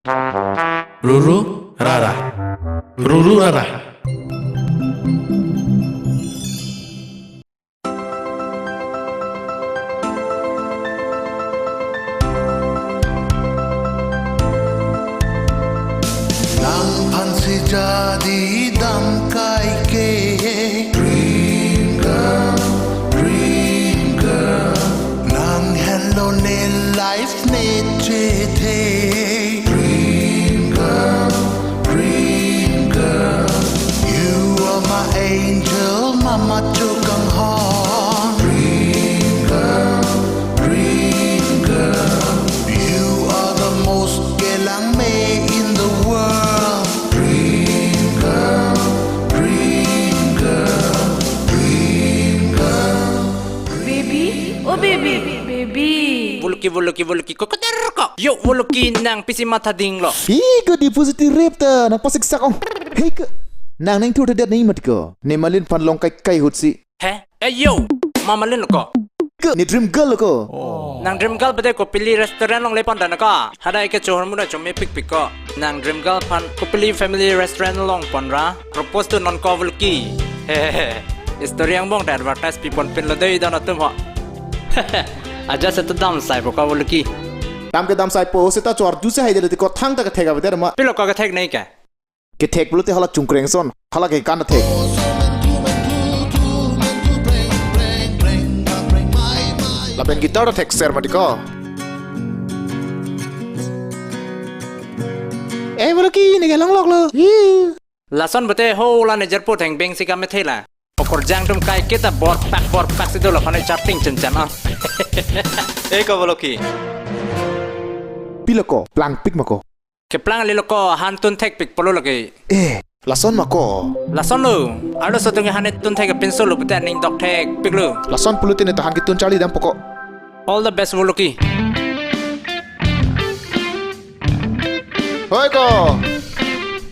Ruru Rara Ruru Rara jadi damkai ke dream girl nang hello ne life ne chete dream girl you are my angel mama chukang hon dream girl you are the most gelang me in the world Oh baby. Buluki kokoderko. Yo buluki nang pisi mata ding lo. Figo di positif rep ta nang pasik sakong. Hei ke. Nang nang tu dah ni mat ko. Ni Malin pan long kai hutsi. He? Yo, Mama Malin ko. Ke ni dream girl ko. Nang dream girl bade Kopili restaurant long lepon dan ko. Hada ike johor muda jome pik ko. Nang dream girl pan Kopili family restaurant long ponra. Propose to non ko buluki. Hehehe. Story yang bong dan advertise pipon pin lo dei dan atum ho. Aja satu dam sai ko buluki. Dam ke dam sai po se ta chor du se hai de ko thang ta ka thega ba der ma. Pilo ko ka thek nei ka. Ke thek bulute hala chungkreng son. Hala ke kan thek. La ben gitar ta thek ser ma di ko. Eh buluki ni ke long lok lo. Lason bete ho la ne jerpo theng beng sika me thela. Pokor jang tum kai kita bor pak sido la phane charting chen ah. Eko boloki. Piloko plang pik ma ko. Ke plang le loko hantun thek pik polo lagi. Lason ma ko. Lason lu. Ado sotung hanet tun thek pencil lu bete ning dok thek pik lu. Lason pulute ne tahan kitun chali dam poko. All the best boloki. Hoi ko.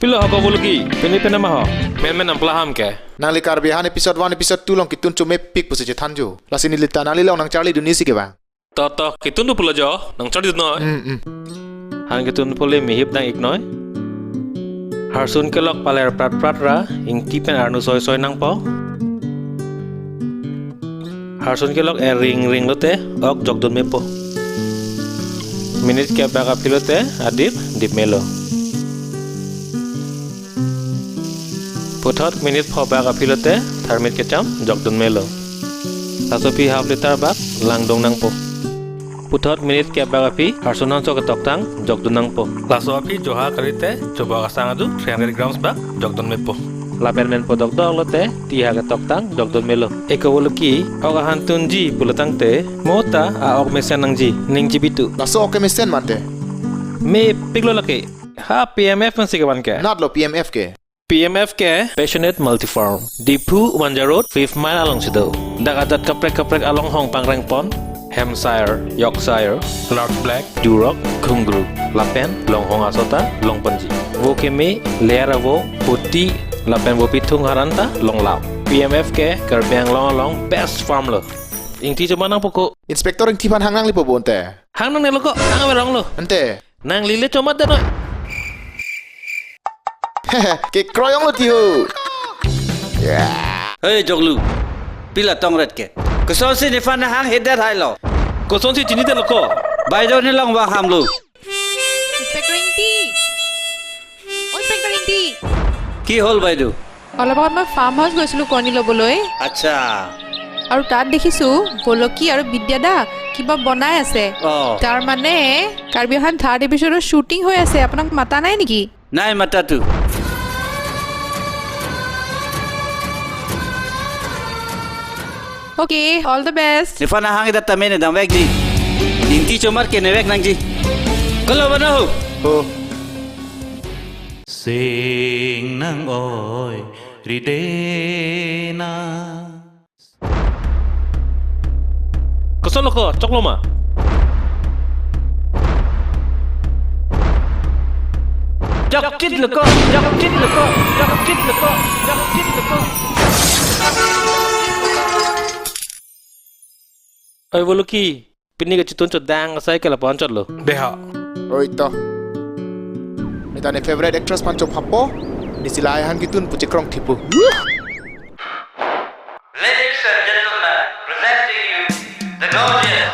Pilo ako buluki, pini maho. Men ampelaham ke. Nang li Karbi Han episode 1 episode 2 long kitun chume pik pusi je thanju. Lasini lita nang li long nang Charlie dunisi ke bang. Toto kitun tu pulo jo, nang chodi no. Han kitun pule mihip nang iknoy. Harsun kelok paler prat ra, ingti pen arnu soy nang po. Harsun kelok ring lote, ok jogdon mepo. Minit ke baga pilote, adip dip melo. Puthot minit phobak apilote thermit kecham jogdon melo. Tissopi half liter bak langdong nang po. Puthot minit ke bak api harsunan so toktang jogdon nang po. Tissopi joha karite coba kasang adu 300 grams bak jogdon mepo. Lapen men podok dog lote tiha ke toktang jogdon melo. Eko woluki oga hantun ji pulutang te mota a ok mesen nang ji ning ji bitu. Laso oke mesen mate. Me piglo laki ha PMF man sigawan ke. Not lo PMF ke. PMF ke Passionate Multifarm Dipu Wanja Road 5 mile along sido. Dakadat kaprek along Hong Pangrang Pon, Hampshire, Yorkshire, Large Black, Duroc, Kungru, Lapen, Long Hong Asota, Long Panji. Wo keme Lera wo Puti, Lapen wo pitung haranta, Long Lao. PMF ke Karbi long best farm lo. Ingti coba nang poko. Inspektor Engti pan hangang lipo bonte. Hang nang nelo ko, hang awerong lo. Ente. Nang lile Chomat dan oi. Ke kroyong lo tiu. Hey joglu, pila tongret ke. Keson si ni fan hang header hai lo. Koson si chini dan lo ko. Bai do ni long wang ham lu. Inspector Engti. Oh, Inspector Engti. Ki hol bai do. অলপ আগত মই farm house গৈছিলোঁ কণী ল'বলৈ আচ্ছা। আৰু তাত দেখিছোঁ বলকি আৰু বিদ্যাদা কিবা বনাই আছে। তাৰ মানে কাৰ্বি আহান 3rd এপিছডৰ শ্বুটিং হৈ আছে। আপোনাক মাতা নাই নেকি? নাই মাতা tu. Okay, all the best. Ni fan hang ida tamene dam wek di. Ingti Chomat ke ne wek nang ji. Kalau bana ho. Oh. Sing nang oi ridena. Koson lo ko, cok lo ma. Jok chit lo ko. Oi boluki, pini ke chitun chodang sai ke lapon chot lo. Deha Oi to. Nitane favorite actress panco papo. Ni sila ayahan kitun pucik krong tipu. Ladies and gentlemen, presenting you the gorgeous,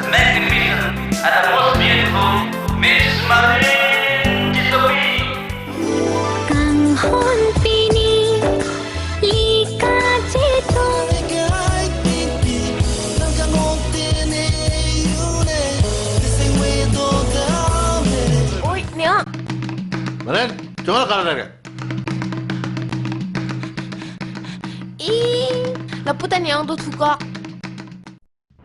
the magnificent, and the most beautiful Miss Malin Tissopi. Kang hon pini lika ceto. Oi, Nia. Malin, coba kalau ada. Laputan yang tu suka.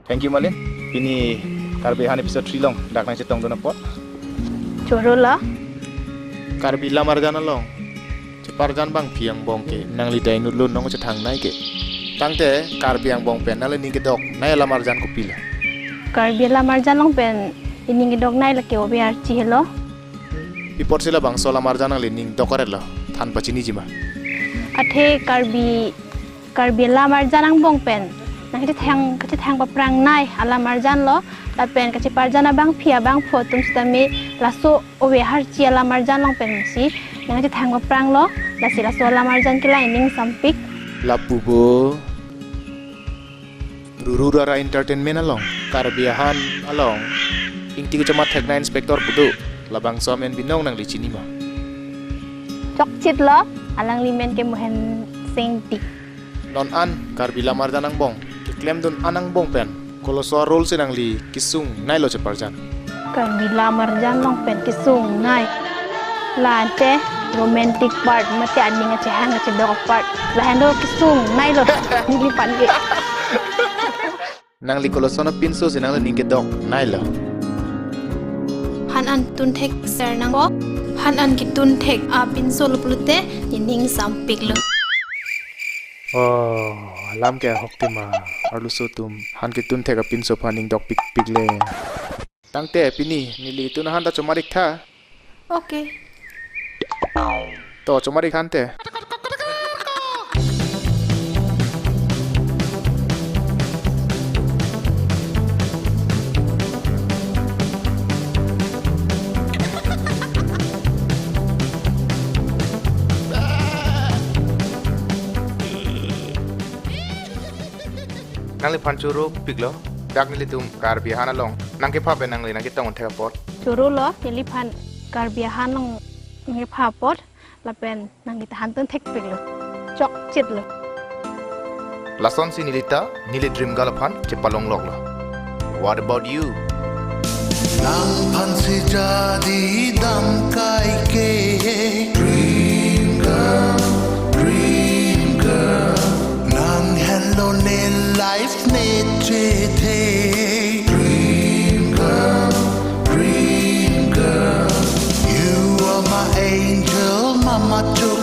Thank you Malin. Ini Karbi Ahan episode 3 long. Dak nang cetong dona pot. Coro lah. Karbi lamar jana long. Cepar jan bang piang bong ke nang lidai nulun nong cetang nai ke. Tangte Karbi yang bong pen nale ni gedok nai lamar jan Kopili. Karbi lamar jan long pen ini ngidok nai laki obi arci hello. Pipot sila bang so lamar jan nang ning dokoret lo. Tan pacini jima. Athe Karbi lamar jan ang bong pen. Nang kiti thang paprang nai alamar jan lo. La pen kati parjana bang pia bang fotum stami laso obi arci alamar jan long pen si. Nang kiti thang paprang lo. Lasi laso alamar jan kilai ning sampik. Lapu bo. Rurura entertainment along. Karbi Ahan along. Ingti ko Chomat Thekna inspektor pudu. Labang somen binong nang licini ma. Chok chit lo alang limen ke Mohansing Engti. Non an Karbi lamar janang bong. Diklaim dun anang bong pen. Kalau soal role sinang li kisung nai lo cepar jan. Karbi lamar jan long pen kisung nai. Lante romantic part mati aning ace hang ace dog part. Lahendo kisung nai lo nilipan ke. Nang li kalau sono pinso sinang li ningke dok nai lo. Han an tun thek ser nang bo han an ki tun thek a pin so lupulute ning sampik lo. Oh, lam ke hoktima arlu so tum han ke tun thek a pinso paning dok pik pik le. Tangte pini nili tun han ta chomarik tha. Okay. To chomarik han te. Nang li pancuru piglo dak nili tum Karbi Ahan along nang ke pha be nang li nang ke tong thek pot Curu lo nilipan Karbi Ahan long ngi papot la pen nang itahan tun thek pik lo. Chok chit lo. lason si nilita nili dream galapan cepalong lok lo. What about you? Nang pansi jadi damkai ke dream girl Nang hello ne life ne chete dream girl You are my angel mama took